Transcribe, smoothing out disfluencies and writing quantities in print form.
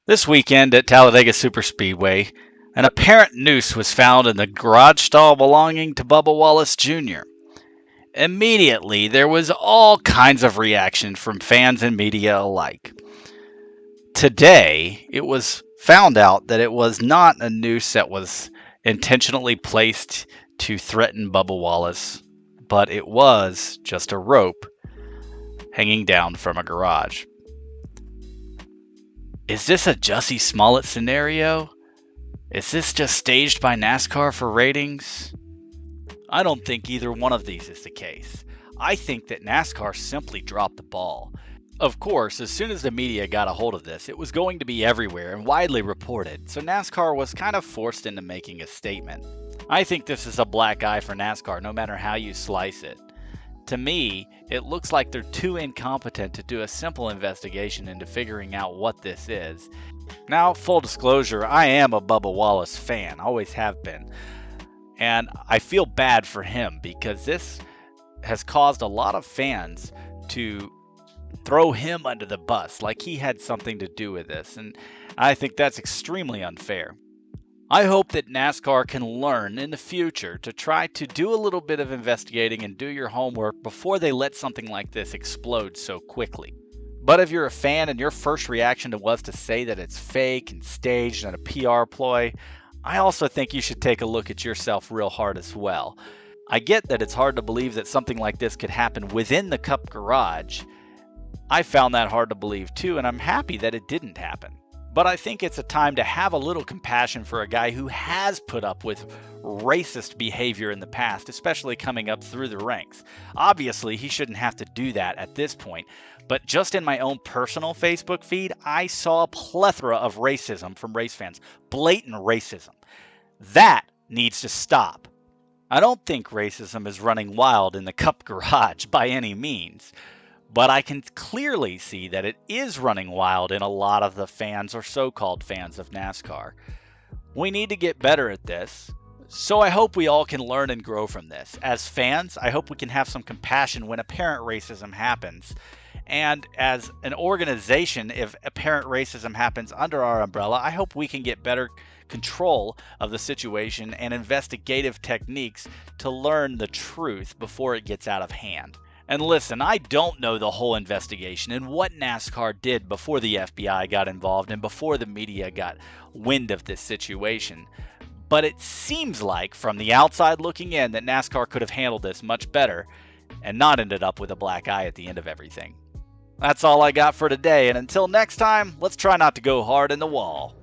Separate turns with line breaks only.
This weekend at Talladega Superspeedway, an apparent noose was found in the garage stall belonging to Bubba Wallace Jr. Immediately, there was all kinds of reaction from fans and media alike. Today, it was found out that it was not a noose that was intentionally placed to threaten Bubba Wallace, but it was just a rope hanging down from a garage. Is this a Jussie Smollett scenario? Is this just staged by NASCAR for ratings? I don't think either one of these is the case. I think that NASCAR simply dropped the ball. Of course, as soon as the media got a hold of this, it was going to be everywhere and widely reported, so NASCAR was kind of forced into making a statement. I think this is a black eye for NASCAR no matter how you slice it. To me, it looks like they're too incompetent to do a simple investigation into figuring out what this is. Now, full disclosure, I am a Bubba Wallace fan, always have been. And I feel bad for him because this has caused a lot of fans to throw him under the bus like he had something to do with this. And I think that's extremely unfair. I hope that NASCAR can learn in the future to try to do a little bit of investigating and do your homework before they let something like this explode so quickly. But if you're a fan and your first reaction was to say that it's fake and staged and a PR ploy, I also think you should take a look at yourself real hard as well. I get that it's hard to believe that something like this could happen within the Cup garage. I found that hard to believe too, and I'm happy that it didn't happen. But I think it's a time to have a little compassion for a guy who has put up with racist behavior in the past, especially coming up through the ranks. Obviously, he shouldn't have to do that at this point, but just in my own personal Facebook feed, I saw a plethora of racism from race fans. Blatant racism. That needs to stop. I don't think racism is running wild in the Cup garage by any means. But I can clearly see that it is running wild in a lot of the fans or so-called fans of NASCAR. We need to get better at this, so I hope we all can learn and grow from this. As fans, I hope we can have some compassion when apparent racism happens. And as an organization, if apparent racism happens under our umbrella, I hope we can get better control of the situation and investigative techniques to learn the truth before it gets out of hand. And listen, I don't know the whole investigation and what NASCAR did before the FBI got involved and before the media got wind of this situation. But it seems like, from the outside looking in, that NASCAR could have handled this much better and not ended up with a black eye at the end of everything. That's all I got for today, and until next time, let's try not to go hard in the wall.